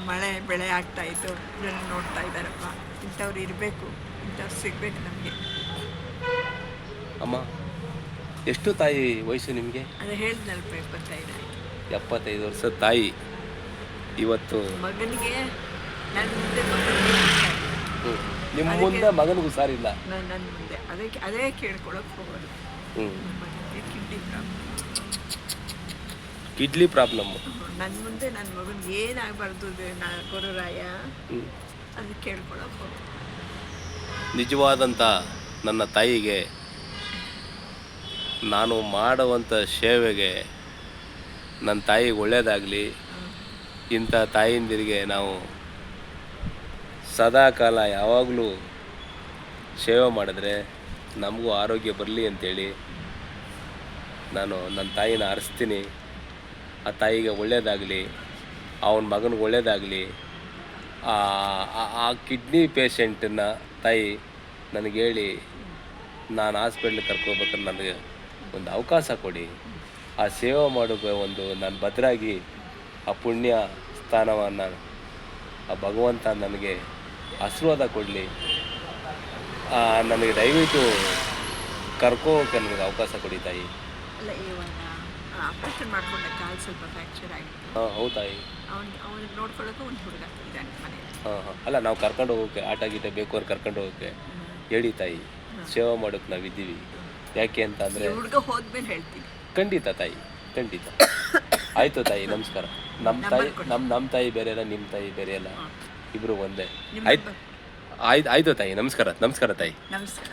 ಮಳೆ ಬೆಳೆ ಆಗ್ತಾಯಿತ್ತು, ಜನ ನೋಡ್ತಾ ಇದ್ದಾರಪ್ಪ. ಇಂಥವ್ರು ಇರಬೇಕು, ಇಂಥವ್ರು ಸಿಗಬೇಕು ನಮಗೆ. ಅಮ್ಮ, ಎಷ್ಟು ತಾಯಿ ವಯಸ್ಸು ನಿಮಗೆ? ಅದು ಹೇಳಿದ್ನಲ್ಪ, 75 ಆಯಿತು. 75 ವರ್ಷದ ತಾಯಿ ಇವತ್ತು ಮಗನಿಗೆ ನನ್ನ ಮುಂದೆ ಮಗನಿಗೆ ನಿಮ್ಮ ಮುಂದೆ ಮಗನಿಗೂ ಹುಷಾರಿಲ್ಲ. ನನ್ನ ಮುಂದೆ ಅದೇ ಕೇಳ್ಕೊಳಕ್ಕೆ ಹೋಗೋದು. ಮಗನಿಗೆ ಕಿಡ್ನಿ ಪ್ರಾಬ್ಲಮ್ಮು. ನನ್ನ ಮುಂದೆ ನನ್ನ ಮಗನಿಗೆ ಏನಾಗಬಾರ್ದು ಗುರುರಾಯ, ಅದು ಕೇಳ್ಕೊಳಕ್ಕೆ ಹೋಗೋದು. ನಿಜವಾದಂಥ ನನ್ನ ತಾಯಿಗೆ ನಾನು ಮಾಡುವಂಥ ಸೇವೆಗೆ ನನ್ನ ತಾಯಿಗೆ ಒಳ್ಳೆಯದಾಗಲಿ. ಇಂಥ ತಾಯಿಂದಿರಿಗೆ ನಾವು ಸದಾಕಾಲ ಯಾವಾಗಲೂ ಸೇವೆ ಮಾಡಿದ್ರೆ ನಮಗೂ ಆರೋಗ್ಯ ಬರಲಿ ಅಂಥೇಳಿ ನಾನು ನನ್ನ ತಾಯಿನ ಹರಿಸ್ತೀನಿ. ಆ ತಾಯಿಗೆ ಒಳ್ಳೆಯದಾಗಲಿ, ಅವನ ಮಗನಿಗೆ ಒಳ್ಳೆಯದಾಗಲಿ. ಆ ಕಿಡ್ನಿ ಪೇಷಂಟನ್ನು ತಾಯಿ ನನಗೆ ಹೇಳಿ ನಾನು ಹಾಸ್ಪಿಟ್ಲಿಗೆ ಕರ್ಕೋಬೇಕಾದ್ರೆ ನನಗೆ ಒಂದು ಅವಕಾಶ ಕೊಡಿ. ಆ ಸೇವೆ ಮಾಡೋಕ್ಕೆ ನಾನು ಭದ್ರಾಗಿ ಆ ಪುಣ್ಯ ಸ್ಥಾನವನ್ನು ಆ ಭಗವಂತ ನನಗೆ ಆಶೀರ್ವಾದ ಕೊಡಲಿ. ನನಗೆ ದಯವಿಟ್ಟು ಕರ್ಕೋಕ್ಕೆ ನನಗೆ ಅವಕಾಶ ಕೊಡಿ ತಾಯಿ. ಅಲ್ಲ, ಇವಾಗ ಆಪ್ರೇಷನ್ ಮಾಡ್ಕೊಂಡೆ, ಕಾಲು ಸ್ವಲ್ಪ ಫ್ರ್ಯಾಕ್ಚರ್ ಆಗಿತ್ತು. ಹೌದು ತಾಯಿ. ಅವನಿಗೆ ನೋಡ್ಕೊಳ್ಳೋಕೆ ಒಂದು ಹುಡುಗ ಇದ್ದಾನೆ ಮನೆಯಲ್ಲಿ. ಅಲ್ಲ, ನಾವು ಕರ್ಕೊಂಡು ಹೋಗೋಕ್ಕೆ, ಆಟ ಗೀಟ ಬೇಕು ಅವ್ರು ಕರ್ಕೊಂಡು ಹೋಗೋಕ್ಕೆ ಹೇಳಿ ತಾಯಿ. ಸೇವೆ ಮಾಡೋಕ್ಕೆ ನಾವಿದ್ದೀವಿ. ಯಾಕೆ ಅಂತ ಅಂದರೆ ಹುಡುಗ ಹೋದ್ಮೇಲೆ ಹೇಳ್ತೀನಿ. ಖಂಡಿತ ತಾಯಿ, ಖಂಡಿತ. ಆಯಿತು ತಾಯಿ, ನಮಸ್ಕಾರ. ನಮ್ಮ ತಾಯಿ ಬೇರೆ ಅಲ್ಲ, ನಿಮ್ಮ ತಾಯಿ ಬೇರೆ ಅಲ್ಲ, ಇಬ್ಬರು ಒಂದೇ. ಆಯ್ತು ತಾಯಿ, ನಮಸ್ಕಾರ. ನಮಸ್ಕಾರ ತಾಯಿ. ನಮಸ್ಕಾರ.